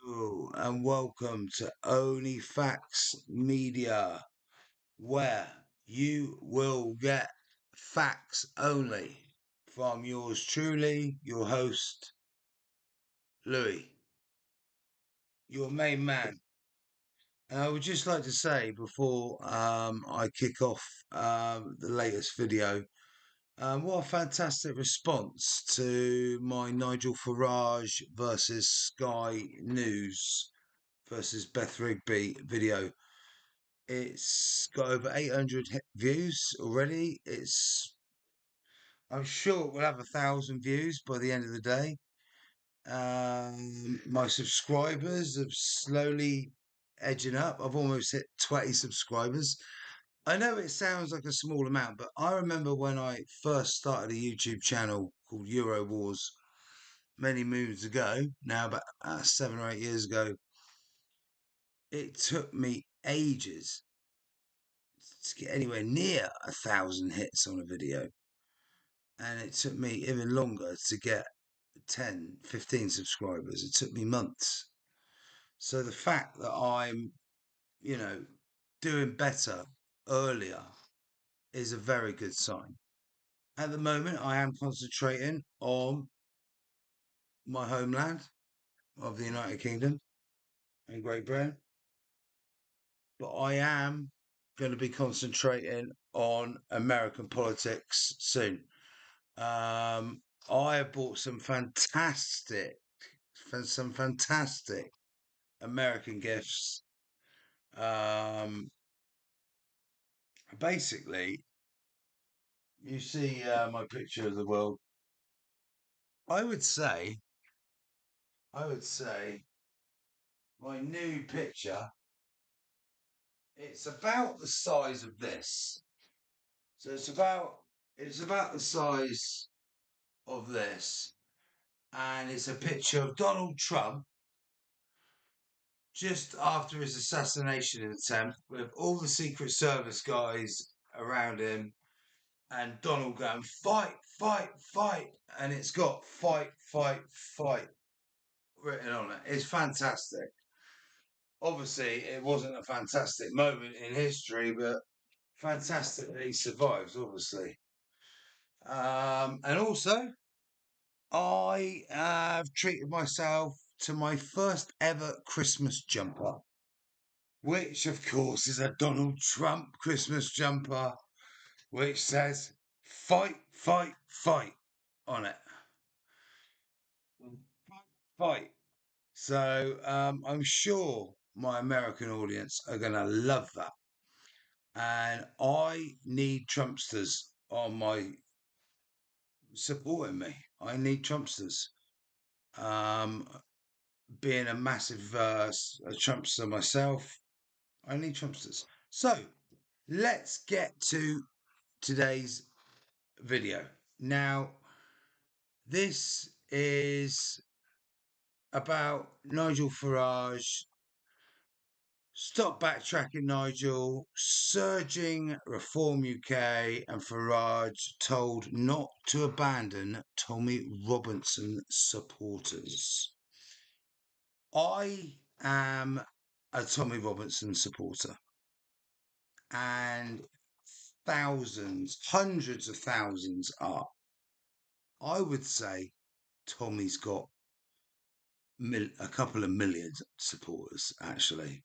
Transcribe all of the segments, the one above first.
Hello and welcome to Only Facts Media, where you will get facts only from yours truly, your host, Louis, your main man. And I would just like to say before I kick off the latest video, what a fantastic response to my Nigel Farage versus Sky News versus Beth Rigby video. It's got over 800 views already. I'm sure it will have 1,000 views by the end of the day. My subscribers have slowly edging up. I've almost hit 20 subscribers. I know it sounds like a small amount, but I remember when I first started a YouTube channel called Euro Wars many moons ago, now about 7 or 8 years ago. It took me ages to get anywhere near 1,000 hits on a video. And it took me even longer to get 10, 15 subscribers. It took me months. So the fact that I'm, you know, doing better earlier is a very good sign. At the moment, I am concentrating on my homeland of the United Kingdom and Great Britain, but I am going to be concentrating on American politics soon. I have bought some fantastic American gifts. Um, Basically, you see my picture of the world. I would say, I would say, my new picture. It's about the size of this. So it's about the size of this, and it's a picture of Donald Trump just after his assassination attempt, with all the Secret Service guys around him, and Donald going, fight, fight, fight. And it's got fight, fight, fight written on it. It's fantastic. Obviously, it wasn't a fantastic moment in history, but fantastic that he survives, obviously. And also, I have treated myself to my first ever Christmas jumper, which, of course, is a Donald Trump Christmas jumper, which says fight, fight, fight on it. Fight. So I'm sure my American audience are going to love that. And I need Trumpsters on my supporting me. I need Trumpsters. Um, Being a massive a Trumpster myself, I need Trumpsters. So let's get to today's video. Now, this is about Nigel Farage. Stop backtracking, Nigel. Surging Reform UK and Farage told not to abandon Tommy Robinson supporters. I am a Tommy Robinson supporter, and thousands, hundreds of thousands are. I would say Tommy's got a couple of million supporters, actually.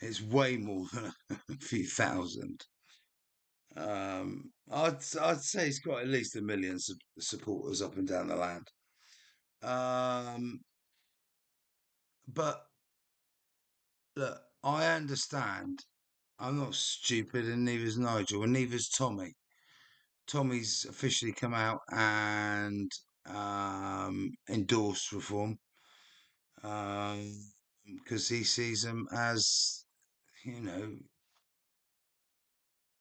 It's way more than a few thousand. I'd say he's got at least a million supporters up and down the land. Um, but look, I understand. I'm not stupid, and neither's Nigel, and neither's Tommy. Tommy's officially come out and endorsed reform um, because he sees them as, you know,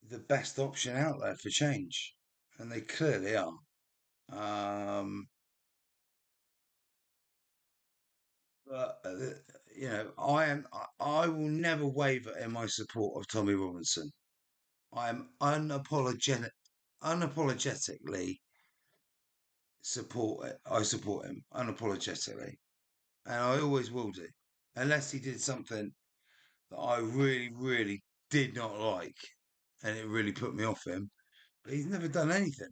the best option out there for change, and they clearly are. Um, but I will never waver in my support of Tommy Robinson. I am unapologetically support it. I support him unapologetically, and I always will do. unless he did something that I really, really did not like, and it really put me off him. But he's never done anything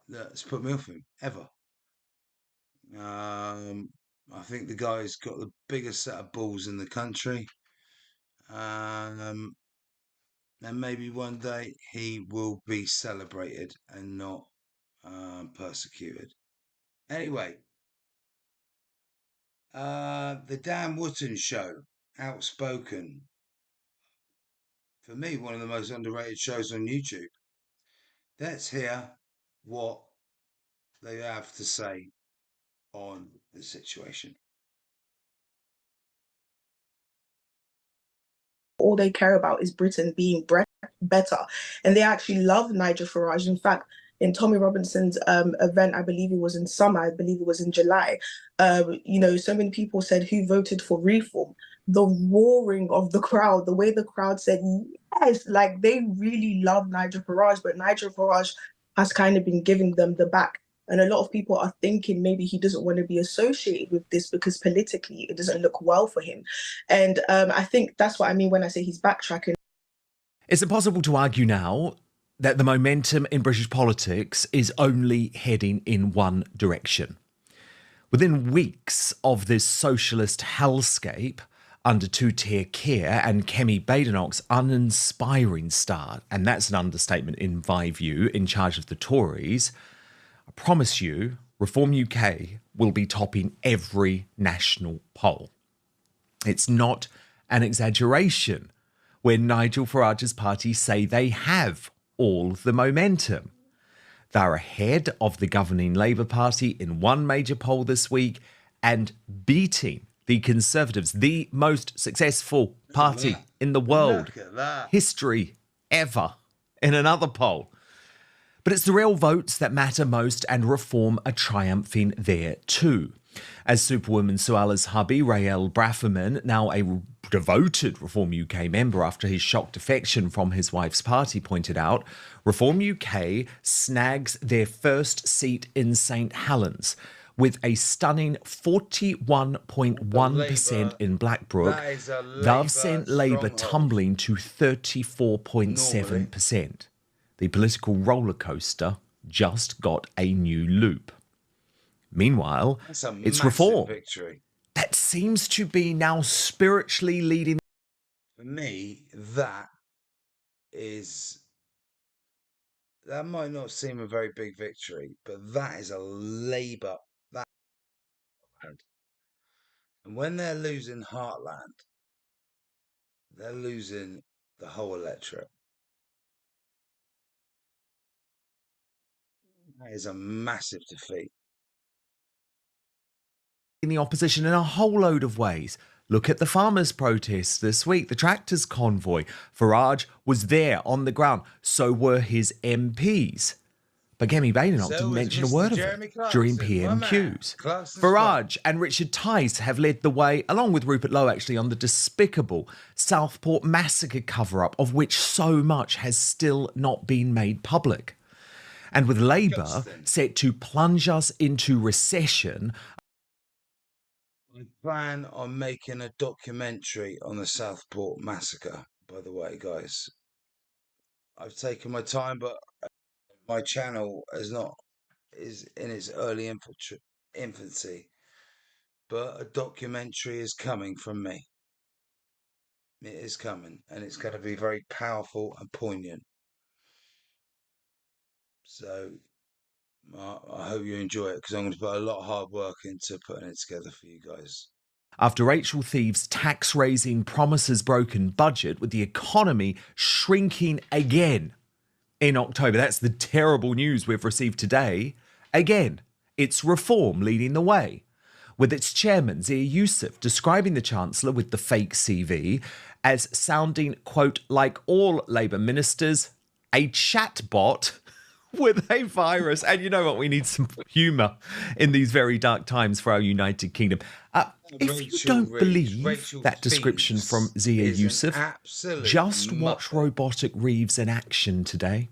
that's put me off him ever. Um, I think the guy's got the biggest set of balls in the country. Um, and maybe one day he will be celebrated and not persecuted. Anyway, the Dan Wootton show, Outspoken, for me, one of the most underrated shows on YouTube. Let's hear what they have to say on the situation. All they care about is Britain being better. And they actually love Nigel Farage. In fact, in Tommy Robinson's event, I believe it was in summer, I believe it was in July, so many people said who voted for reform. The roaring of the crowd, the way the crowd said yes, like they really love Nigel Farage, but Nigel Farage has kind of been giving them the back. And a lot of people are thinking maybe he doesn't want to be associated with this because politically it doesn't look well for him. And I think that's what I mean when I say he's backtracking. Is it possible to argue now that the momentum in British politics is only heading in one direction? Within weeks of this socialist hellscape under two-tier care and Kemi Badenoch's uninspiring start, and that's an understatement in my view, in charge of the Tories, I promise you, Reform UK will be topping every national poll. It's not an exaggeration when Nigel Farage's party say they have all the momentum. They're ahead of the governing Labour Party in one major poll this week and beating the Conservatives, the most successful party in the world, history ever, in another poll. But it's the real votes that matter most, and Reform are triumphing there too. As Superwoman Suala's hubby, Rael Brafferman, now a devoted Reform UK member after his shock defection from his wife's party, pointed out, Reform UK snags their first seat in St Helens with a stunning 41.1% in Blackbrook. They've sent Labour tumbling to 34.7%. The political roller coaster just got a new loop. Meanwhile, it's Reform victory that seems to be now spiritually leading. For me, that might not seem a very big victory, but that is a Labour. And when they're losing Heartland, they're losing the whole electorate. That is a massive defeat. In the opposition in a whole load of ways. Look at the farmers' protests this week, the tractors convoy. Farage was there on the ground, so were his MPs. But Kemi Badenoch didn't mention a word of it during PMQs. Farage and Richard Tice have led the way, along with Rupert Lowe actually, on the despicable Southport massacre cover-up, of which so much has still not been made public. And with Labour set to plunge us into recession, I plan on making a documentary on the Southport massacre, by the way, guys. I've taken my time, but my channel is in its early infancy. But a documentary is coming from me. It is coming, and it's going to be very powerful and poignant. So I hope you enjoy it, because I'm going to put a lot of hard work into putting it together for you guys. After Rachel Thieves's tax-raising promises broken budget, with the economy shrinking again in October. That's the terrible news we've received today. Again, it's Reform leading the way, with its chairman, Zia Youssef, describing the Chancellor with the fake CV as sounding, quote, like all Labour ministers, a chatbot with a virus. And you know what? We need some humour in these very dark times for our United Kingdom. If you don't believe that description from Zia Youssef, just watch Robotic Reeves in action today.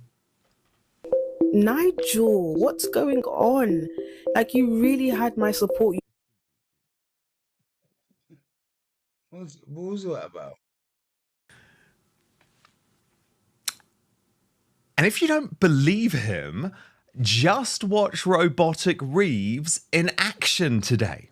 Nigel, what's going on? Like, you really had my support. What was that about? And if you don't believe him, just watch Robotic Reeves in action today.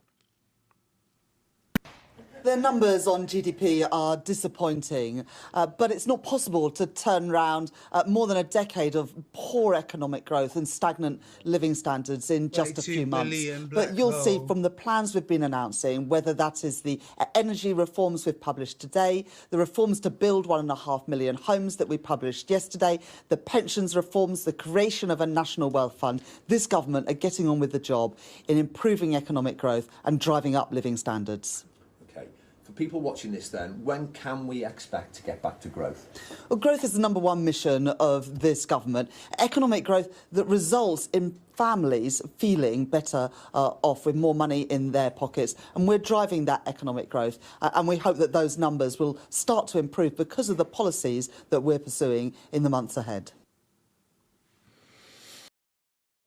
Their numbers on GDP are disappointing, but it's not possible to turn around more than a decade of poor economic growth and stagnant living standards in just a 22 few months. billion But black you'll see hole. from the plans we've been announcing, whether that is the energy reforms we've published today, the reforms to build 1.5 million homes that we published yesterday, the pensions reforms, the creation of a national wealth fund, this government are getting on with the job in improving economic growth and driving up living standards. Okay. For people watching this then, when can we expect to get back to growth? Well, growth is the number one mission of this government. Economic growth that results in families feeling better off with more money in their pockets. And we're driving that economic growth. And we hope that those numbers will start to improve because of the policies that we're pursuing in the months ahead.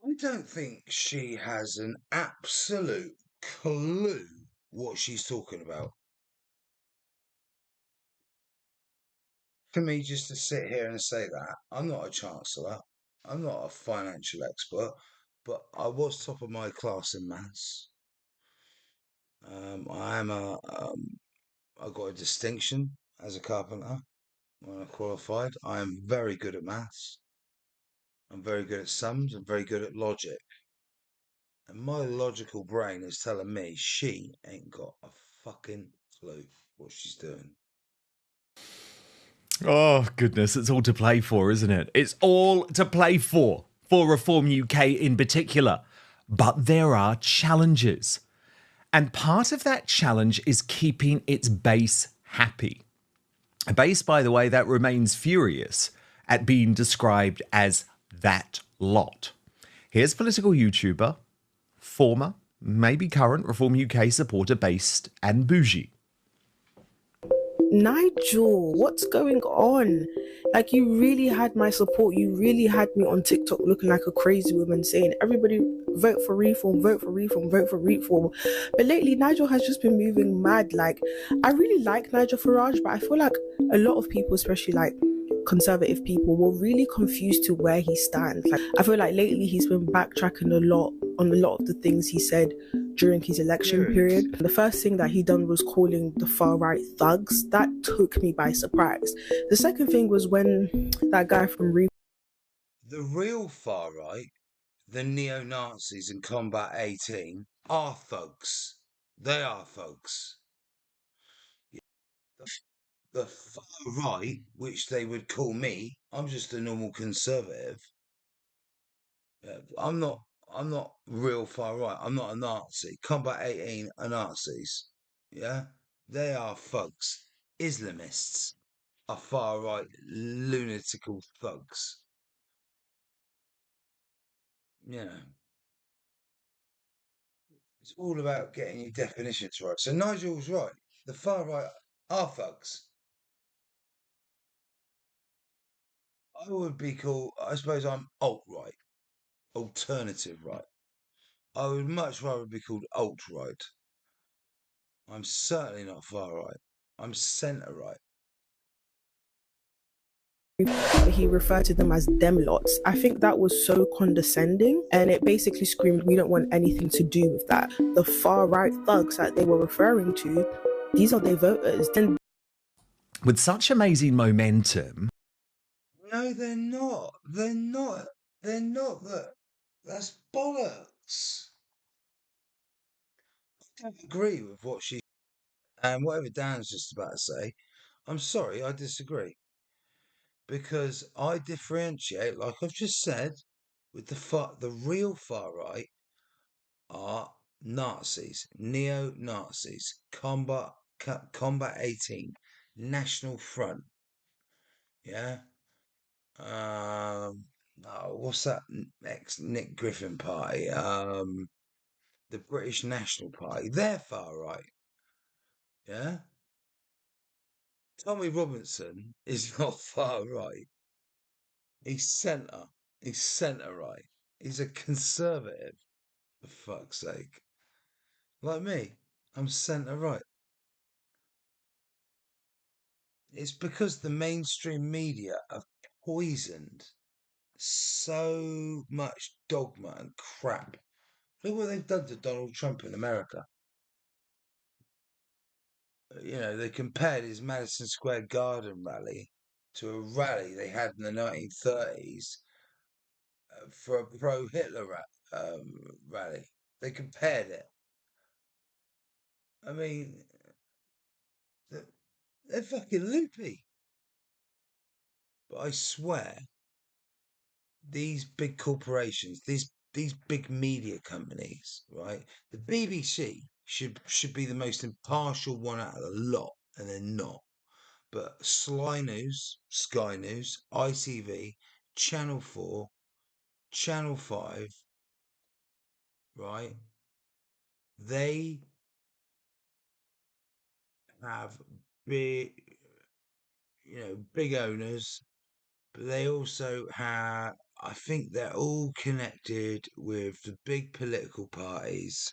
I don't think she has an absolute clue what she's talking about. For me, just to sit here and say that, I'm not a chancellor, I'm not a financial expert, but I was top of my class in maths. I am I got a distinction as a carpenter when I qualified. I am very good at maths. I'm very good at sums. I'm very good at logic. And my logical brain is telling me she ain't got a fucking clue what she's doing. Oh, goodness, it's all to play for, isn't it? It's all to play for Reform UK in particular. But there are challenges. And part of that challenge is keeping its base happy. A base, by the way, that remains furious at being described as that lot. Here's political YouTuber, former, maybe current Reform UK supporter based and bougie. Nigel, what's going on? Like, you really had my support. You really had me on TikTok looking like a crazy woman saying, everybody vote for reform, vote for reform, vote for reform. But lately, Nigel has just been moving mad. Like, I really like Nigel Farage, but I feel like a lot of people, especially like conservative people, were really confused to where he stands. Like, I feel like lately he's been backtracking a lot on a lot of the things he said during his election period. The first thing that he done was calling the far right thugs. That took me by surprise. The second thing was when that guy from The real far right, the neo Nazis in Combat 18, are thugs. They are thugs. The far right, which they would call me, I'm just a normal conservative. I'm not. I'm not real far right. I'm not a Nazi. Combat 18 are Nazis. Yeah, they are thugs. Islamists are far right, lunatical thugs. You know, it's all about getting your definitions right. So Nigel's right. The far right are thugs. I would be called. I suppose I'm alt right, alternative right. I would much rather be called alt right. I'm certainly not far right. I'm centre right. he referred to them as them lots. I think that was so condescending, and it basically screamed, we don't want anything to do with that. The far right thugs that they were referring to, these are their voters. Then With such amazing momentum, No, they're not. They're not. They're not that. That's bollocks. I don't agree with what she and whatever Dan's just about to say. I'm sorry, I disagree because I differentiate, like I've just said, with the real far right are Nazis, neo Nazis, combat 18, National Front. Yeah. What's that ex Nick Griffin party? The British National Party. They're far right. Yeah. Tommy Robinson is not far right. He's centre. He's centre right. He's a conservative. For fuck's sake. Like me, I'm centre right. It's because the mainstream media have poisoned so much dogma and crap. Look what they've done to Donald Trump in America. They compared his Madison Square Garden rally to a rally they had in the 1930s for a pro-Hitler rally. They compared it. I mean, they're fucking loopy. But I swear, these big corporations, these big media companies, right? The BBC should be the most impartial one out of the lot, and they're not. But Sky News, ITV, Channel 4, Channel 5, right? They have big, big owners, but they also have, I think they're all connected with the big political parties,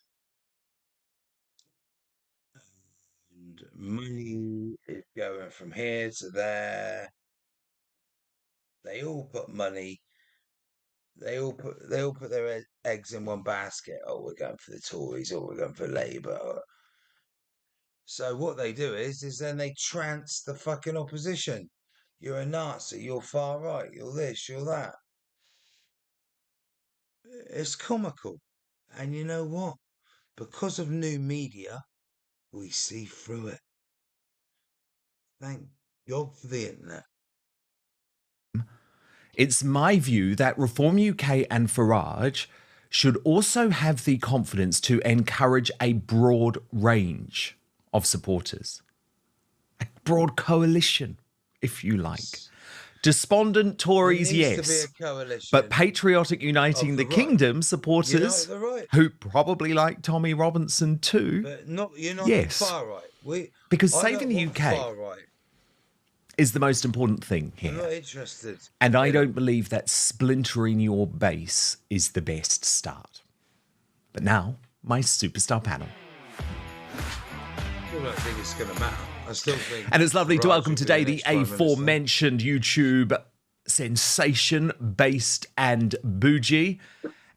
and money is going from here to there. They all put money. They all put their eggs in one basket. Oh, we're going for the Tories, or we're going for Labour. So what they do is then they trance the fucking opposition. You're a Nazi. You're far right. You're this. You're that. It's comical. And you know what? Because of new media, we see through it. Thank God for the internet. It's my view that Reform UK and Farage should also have the confidence to encourage a broad range of supporters, a broad coalition, if you like. Despondent Tories, There needs to yes, be a coalition but patriotic Uniting of the the right. Kingdom supporters, Unite the right. who probably like Tommy Robinson too, But you're not yes. the far right. Because I saving don't the want UK far right. is the most important thing I'm not here. interested. And I don't believe that splintering your base is the best start. But now, my superstar panel. I don't think it's going to matter. I still think. And it's lovely to Farage welcome will be today the the next Prime Minister. aforementioned YouTube sensation, based and bougie,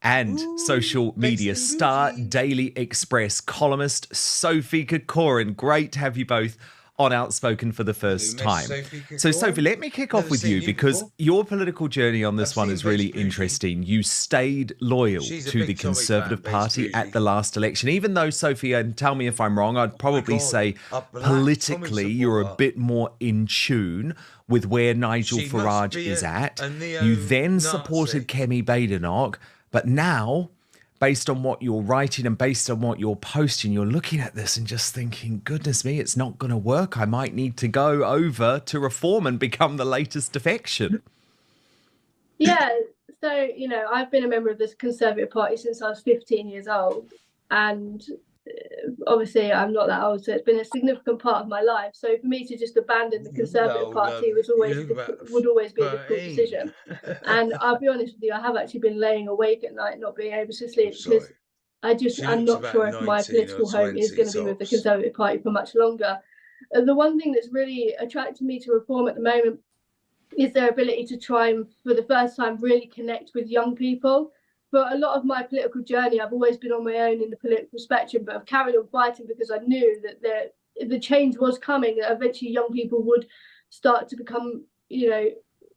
and social media based and star, bougie. Daily Express columnist, Sophie Corcoran. Great to have you both on Outspoken for the first Miss time. Sophie So, Corcoran? Sophie, let me kick off Never with seen you you because before. your political journey on this I've one seen is really Beige Bougie. interesting. You stayed loyal She's a to big the Tommy Conservative fan, Beige Party Bougie. at the last election, even though, Sophie, and tell me if I'm wrong, I'd probably God, say a black politically Tommy you're a supporter. bit more in tune with where Nigel She must Farage be is a at. neo-Nazi. You then supported Kemi Badenoch, but now, based on what you're writing and based on what you're posting, you're looking at this and just thinking, goodness me, it's not going to work. I might need to go over to Reform and become the latest defection. Yeah, so, I've been a member of this Conservative Party since I was 15 years old. And obviously I'm not that old, so it's been a significant part of my life. So for me to just abandon the Conservative Party would always be a difficult decision. And I'll be honest with you, I have actually been laying awake at night, not being able to sleep, because I'm not sure if my political home is going to be with the Conservative Party for much longer. The one thing that's really attracted me to Reform at the moment is their ability to try and, for the first time, really connect with young people. For a lot of my political journey, I've always been on my own in the political spectrum, but I've carried on fighting because I knew that the change was coming, that eventually young people would start to become,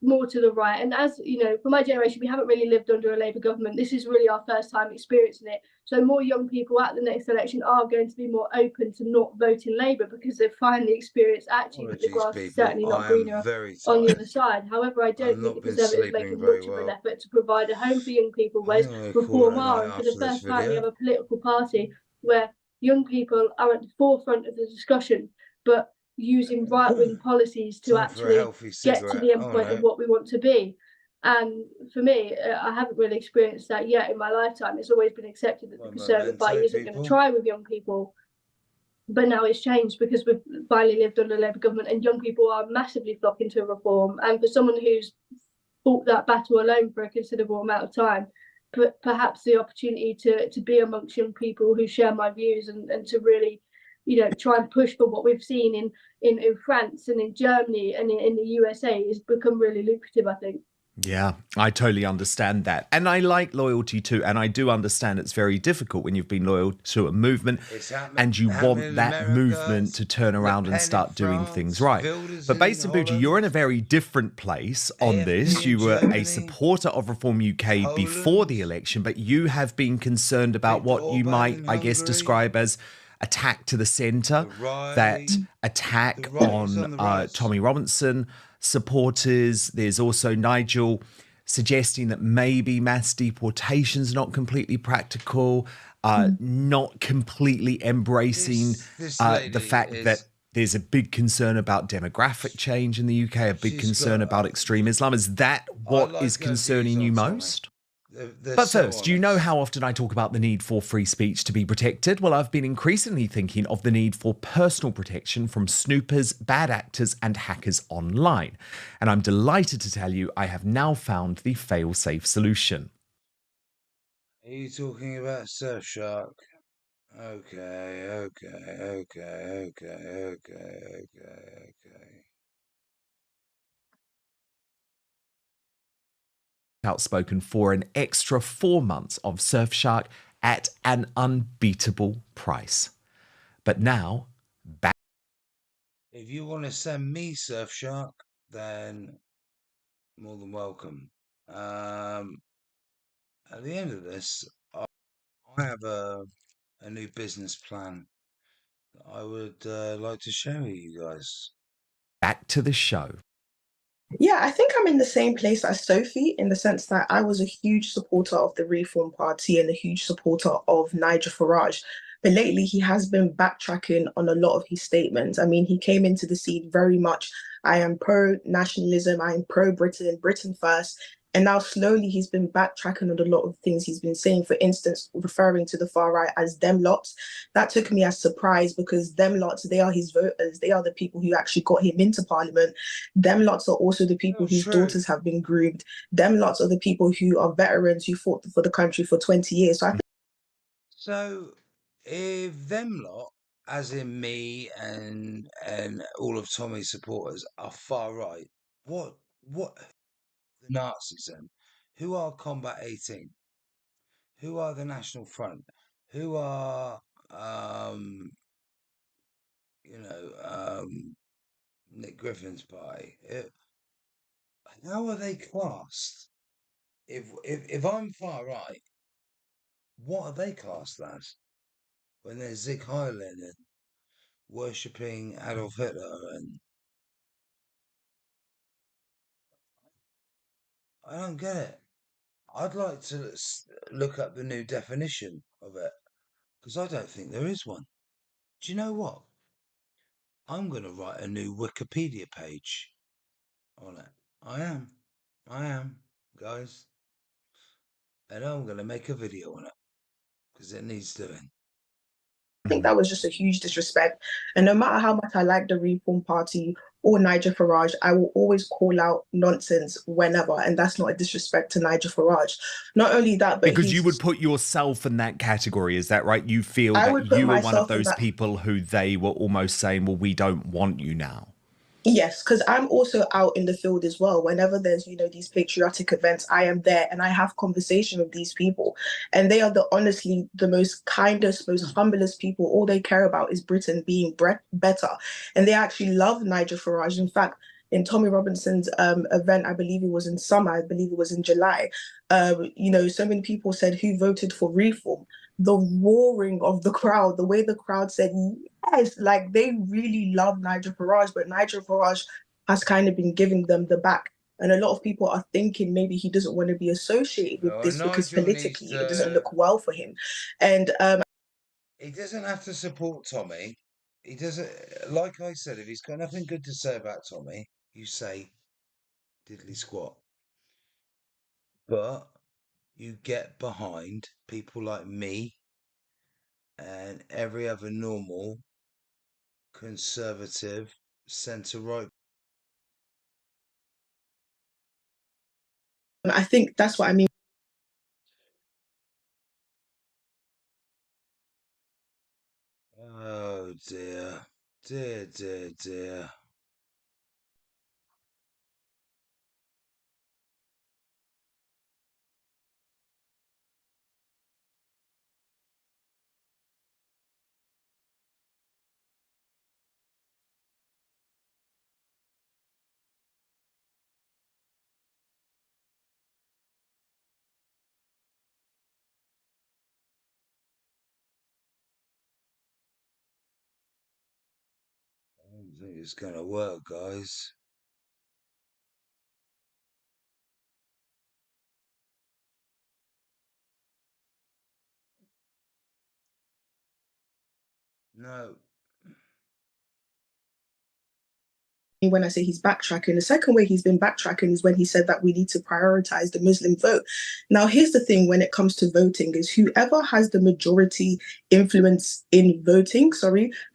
more to the right. And as for my generation, we haven't really lived under a Labour government. This is really our first time experiencing it. So more young people at the next election are going to be more open to not voting Labour because they've finally experienced actually that the grass is certainly not greener on the other side. However, I don't think the Conservatives make much of an effort to provide a home for young people, whereas Reform are. And for the first time, we have a political party where young people are at the forefront of the discussion, but using right-wing policies to actually get to the end point of what we want to be. And for me, I haven't really experienced that yet in my lifetime. It's always been accepted that the Conservative Party isn't going to try with young people. But now it's changed because we've finally lived under a Labour government and young people are massively flocking to Reform. And for someone who's fought that battle alone for a considerable amount of time, perhaps the opportunity to be amongst young people who share my views and to really try and push for what we've seen in France and in Germany and in the USA has become really lucrative, I think. Yeah, I totally understand that. And I like loyalty too. And I do understand it's very difficult when you've been loyal to a movement and you happening want in that America, movement to turn Le around and Pen in start doing things France, right. Wilders But in based in Bucci, you're in a Holland, very different place on this. AFD in You were a Germany, supporter of Reform UK before Poland, the election, but you have been concerned about Viktor what you Orban might, in I guess, Hungary. describe as attack to the centre, The right, that the attack right is on on the rise. Tommy Robinson supporters. There's also Nigel suggesting that maybe mass deportation's not completely practical, not completely embracing This the lady fact that is. there's a big concern about demographic change in the UK, a big She's concern got. about extreme Islam. Is that I what is like her views concerning you on Tommy. most? They're But so first, you know honest. how often I talk about the need for free speech to be protected? Well, I've been increasingly thinking of the need for personal protection from snoopers, bad actors, and hackers online. And I'm delighted to tell you I have now found the fail-safe solution. Are you talking about Surfshark? Okay, okay, okay, okay, okay, okay, okay. Outspoken for an extra 4 months of Surfshark at an unbeatable price. But now, back. If you want to send me Surfshark, then more than welcome. At the end of this, I have a new business plan that I would like to share with you guys. Back to the show. Yeah, I think I'm in the same place as Sophie in the sense that I was a huge supporter of the Reform Party and a huge supporter of Nigel Farage. But lately, he has been backtracking on a lot of his statements. I mean, he came into the scene very much, I am pro nationalism, I am pro Britain, Britain first. And now slowly he's been backtracking on a lot of things he's been saying, for instance, referring to the far right as them lots. That took me as surprise because them lots, they are his voters. They are the people who actually got him into parliament. Them lots are also the people Oh, whose true. daughters have been groomed. Them lots are the people who are veterans who fought for the country for 20 years. So I think So, if them lot, as in me and all of Tommy's supporters, are far right, what the Nazis then? Who are Combat 18? Who are the National Front? Who are you know Nick Griffin's party? How are they classed? If I'm far right, what are they classed as? When there's Zig Heil and worshipping Adolf Hitler, and I don't get it. I'd like to look up the new definition of it because I don't think there is one. Do you know what? I'm going to write a new Wikipedia page on it. I am. I am, guys. And I'm going to make a video on it because it needs doing. that was just a huge disrespect. And no matter how much I like the Reform Party or Nigel Farage, I will always call out nonsense whenever. And that's not a disrespect to Nigel Farage. Not only that, but Because you would he's, put yourself in that category, is that right? You feel I that would put you were one of myself in those that. people who they were almost saying, well, we don't want you now. Yes, because I'm also out in the field as well. Whenever there's, these patriotic events, I am there and I have conversation with these people. And they are honestly the most kindest, most humblest people. All they care about is Britain being better. And they actually love Nigel Farage. In fact, in Tommy Robinson's event, I believe it was in summer, I believe it was in July, so many people said who voted for reform. The roaring of the crowd, the way the crowd said yes, like they really love Nigel Farage, but Nigel Farage has kind of been giving them the back. And a lot of people are thinking maybe he doesn't want to be associated with this because Nigel needs politically it doesn't to. look well for him. And He doesn't have to support Tommy. He doesn't. Like I said, if he's got nothing good to say about Tommy, you say diddly squat. But you get behind people like me and every other normal conservative centre right. I think that's what I mean. Oh dear. Dear, dear, dear. I don't think it's gonna work, guys. No. When I say he's backtracking, the second way he's been backtracking is when he said that we need to prioritize the Muslim vote. Now, here's the thing when it comes to voting is whoever has the majority influence in voting,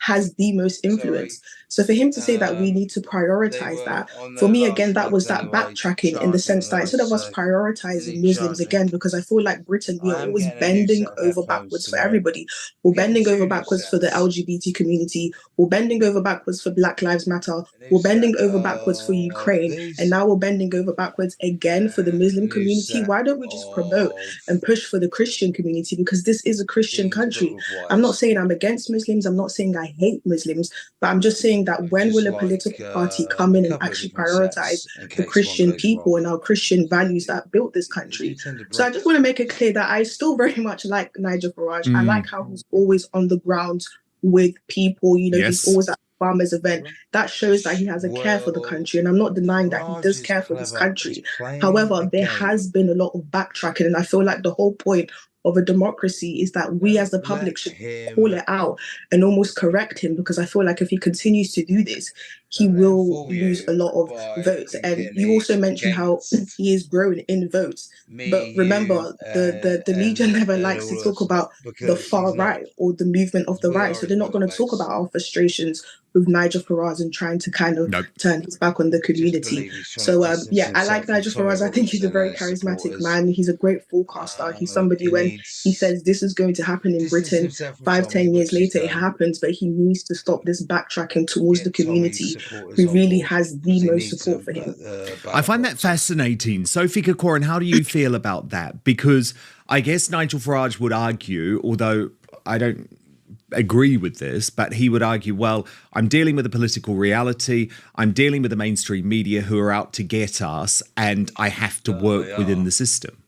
has the most Sorry. influence. So for him to say that we Um, need to they prioritize were that, on for their me, last again, that legs was that anyway, backtracking in the sense charging that instead us. of us So prioritizing any Muslims charging. again, because I feel like Britain, we are I am always getting a new bending set of over headphones backwards for tomorrow. everybody. We're I'm getting bending over two new backwards for the sets. LGBT community. We're bending over backwards for Black Lives Matter. A new We're set bending over backwards for of Ukraine, and these. now we're bending over backwards again for the A Muslim new community. set Why don't we just promote of and push for the Christian community? Because this is a Christian these Book country. of I'm not Wise. saying I'm against Muslims. I'm not saying I hate Muslims, but I'm just saying that I when just will a like political party come a in and couple of actually different prioritize sets in the case one Christian goes people wrong. and our Christian values that built this If you country? tend to So I break. just want to make it clear that I still very much like Nigel Farage. I like Mm, how he's always on the ground with people. He's yes. always at farmers event. That shows that he has a care for the Well, country, and I'm not denying that he Farage does is care for this clever. He's country. playing a However, there game. has been a lot of backtracking, and I feel like the whole point of a democracy is that we as Don't the let public should call him. it out and almost correct him, because I feel like if he continues to do this, he Don't let him will fool lose you a lot of by votes. And thinking you also he's mentioned how against he is growing in votes. But me, you, remember, the media never and likes to all of talk us lot about the because he's far not. right or the movement of the We right. are So his they're not loyal going to talk about mates. our frustrations with Nigel Farage and trying to kind of Nope. turn his back on the Just community. believe he's trying to So distance yeah, I like himself from Nigel Tommy Farage. I think he's a Robinson and very his charismatic supporters. man. He's a great forecaster. He's somebody He when he needs says this is going to happen in distance Britain, himself from five, Tommy, 10 years which he's later it done. happens, but he needs to stop this backtracking towards the Get Tommy's community supporters who on really board has the because he most needs support them for him. at the I ballot find that box. fascinating. Sophie Corcoran, how do you feel about that? Because I guess Nigel Farage would argue, although I don't agree with this, but he would argue, well, I'm dealing with a political reality. I'm dealing with the mainstream media who are out to get us, and I have to Oh, they work within are. the system.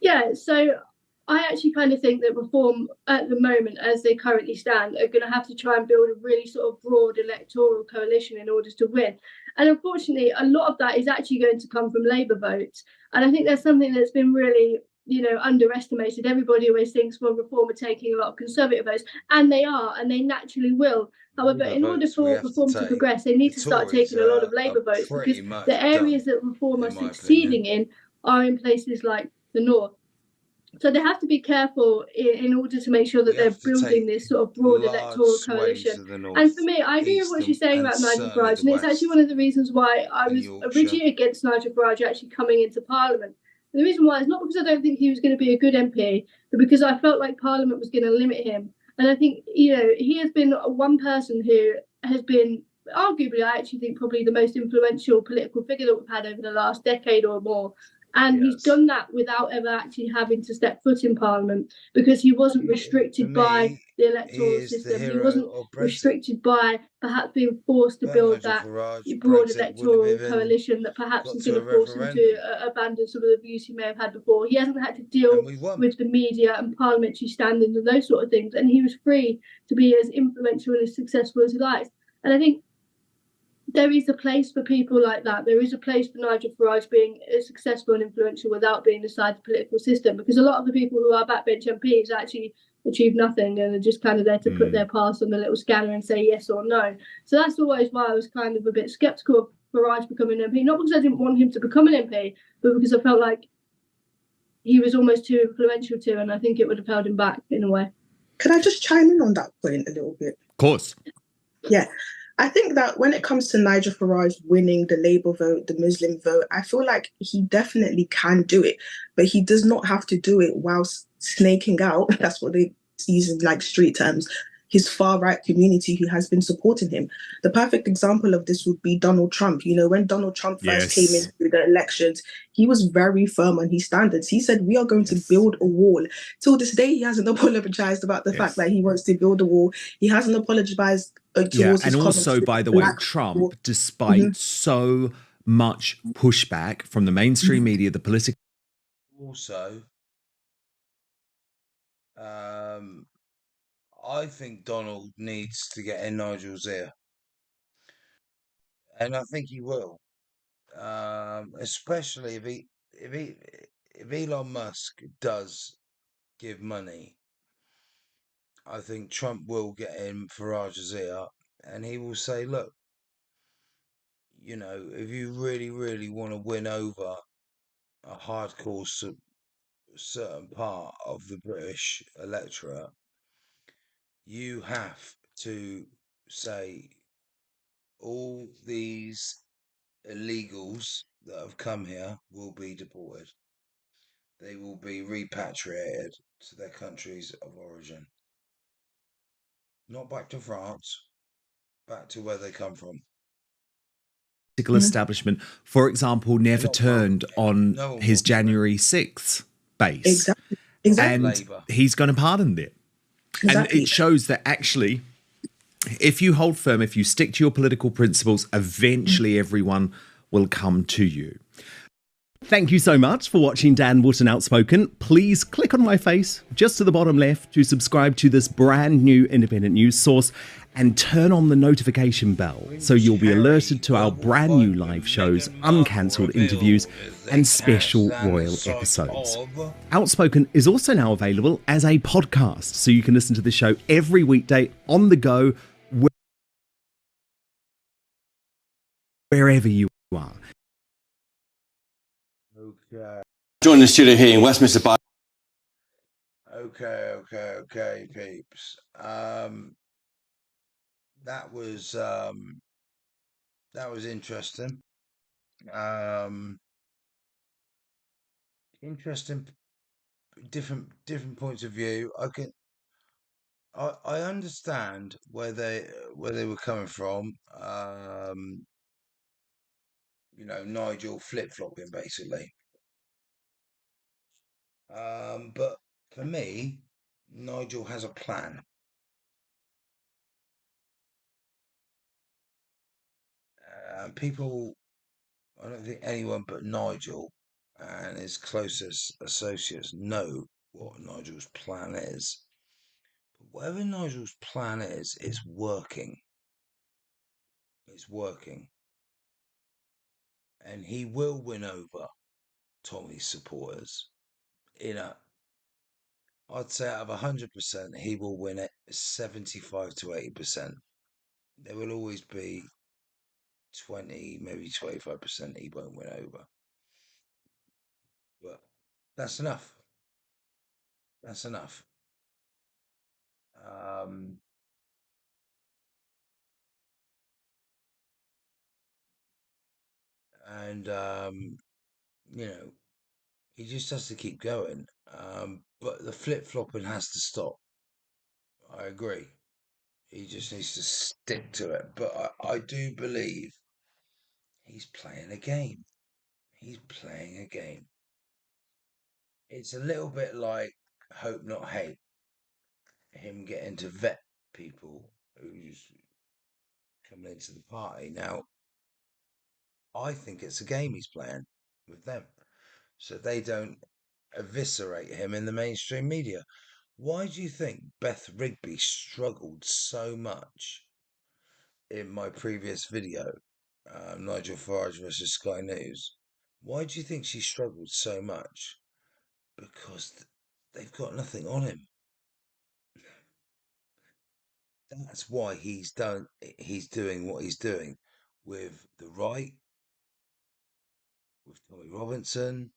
Yeah, so I actually kind of think that Reform at the moment, as they currently stand, are going to have to try and build a really sort of broad electoral coalition in order to win. And unfortunately, a lot of that is actually going to come from Labour votes. And I think that's something that's been really, underestimated. Everybody always thinks, well, Reform are taking a lot of Conservative votes, and they are, and they naturally will. However, Labour in order votes we for have to Reform to take. progress, they The need to start Tories taking a lot of are Labour votes, because pretty much the areas done, that Reform are in my opinion. succeeding in are in places like the North. So they have to be careful in order to make sure We that they're have to take building this sort of broad large electoral swathes coalition. of the And north, for me, I agree with east, what she's saying and about Nigel certainly Farage, the and it's actually west one of the reasons why I and was Yorkshire. originally against Nigel Farage actually coming into Parliament. And the reason why is not because I don't think he was going to be a good MP, but because I felt like Parliament was going to limit him. And I think, he has been one person who has been arguably, I actually think, probably the most influential political figure that we've had over the last decade or more. And he's Yes. done that without ever actually having to step foot in Parliament, because he wasn't For restricted by me, the he electoral is the system. He hero wasn't of Brexit. restricted by perhaps being forced to Without build Nigel that Farage, broad Brexit wouldn't have electoral even coalition that perhaps got is to going a to force him referendum. to abandon some of the views he may have had before. He hasn't had to And deal we won. with the media and parliamentary standings and those sort of things, and he was free to be as influential and as successful as he likes. And I think there is a place for people like that. There is a place for Nigel Farage being successful and influential without being inside the political system, because a lot of the people who are backbench MPs actually achieve nothing and are just kind of there to put their pass on the little scanner and say yes or no. So that's always why I was kind of a bit sceptical of Farage becoming an MP, not because I didn't want him to become an MP, but because I felt like he was almost too influential to, and I think it would have held him back in a way. Can I just chime in on that point a little bit? Of course. Yeah. I think that when it comes to Nigel Farage winning the Labour vote, the Muslim vote, I feel like he definitely can do it, but he does not have to do it whilst snaking out. That's what they use in like street terms. his far right community who has been supporting him. The perfect example of this would be Donald Trump. You know, when Donald Trump first came Yes. into the elections, he was very firm on his standards. He said, "We are going to Yes. build a wall." Till this day, he hasn't apologized about the fact Yes. that he wants to build a wall. He hasn't apologized Yeah, towards and his comments also, with by the way, black Trump, people. despite so much pushback from the mainstream media, the political Also, um, I think Donald needs to get in Nigel's ear, and I think he will. Especially if Elon Musk does give money, I think Trump will get in Farage's ear, and he will say, "Look, if you really, really want to win over a hardcore certain part of the British electorate, you have to say all these illegals that have come here will be deported. They will be repatriated to their countries of origin. Not back to France, back to where they come from." establishment, for example, They're never not welcome turned here. on No one his will come in. January 6th base. Exactly. Not with Exactly. And Labour. he's going to pardon it. And Exactly. it shows that actually, if you hold firm, if you stick to your political principles, eventually everyone will come to you. Thank you so much for watching Dan Wootton Outspoken. Please click on my face just to the bottom left to subscribe to this brand new independent news source and turn on the notification bell so you'll be alerted to our brand new live shows, uncancelled interviews, and special royal episodes. Outspoken is also now available as a podcast, so you can listen to the show every weekday on the go, wherever you are. Okay. Joining the studio here in Westminster by Okay, peeps. That was interesting. Um, Interesting, different points of view. I understand where they were coming from. Nigel flip-flopping basically. But for me, Nigel has a plan. People, I don't think anyone but Nigel and his closest associates know what Nigel's plan is. But whatever Nigel's plan is, it's working. It's working. And he will win over Tommy's supporters. I'd say out of 100%, he will win it 75 to 80%. There will always be 20, maybe 25% he won't win over. But that's enough. That's enough. Um, and he just has to keep going. But the flip flopping has to stop. I agree. He just needs to stick to it. But I do believe he's playing a game. He's playing a game. It's a little bit like hope not hate. Him getting to vet people who's coming into the party. Now, I think it's a game he's playing with them, so they don't eviscerate him in the mainstream media. Why do you think Beth Rigby struggled so much in my previous video, Nigel Farage versus Sky News? Why do you think she struggled so much? Because they've got nothing on him. That's why he's doing what he's doing with the right, with Tommy Robinson,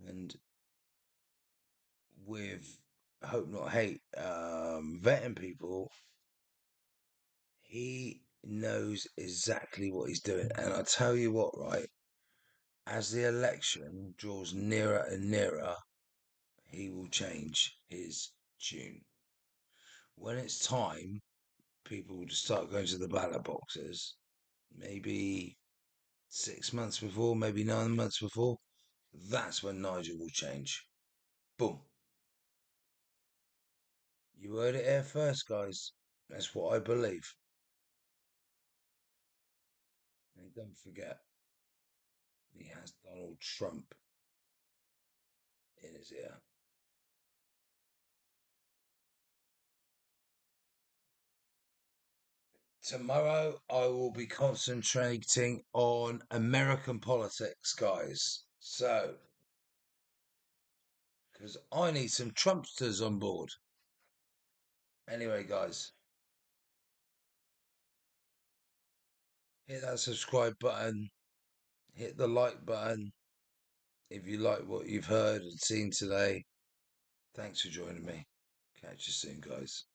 and with Hope Not Hate, vetting people. He knows exactly what he's doing. And I tell you what, right? As the election draws nearer and nearer, he will change his tune. when it's time, people will start going to the ballot boxes. Maybe 6 months before, maybe 9 months before. That's when Nigel will change. Boom. You heard it here first, guys. That's what I believe. And don't forget, he has Donald Trump in his ear. Tomorrow, I will be concentrating on American politics, guys. So, because I need some Trumpsters on board. Anyway, guys, hit that subscribe button, hit the like button if you like what you've heard and seen today. Thanks for joining me. Catch you soon, guys.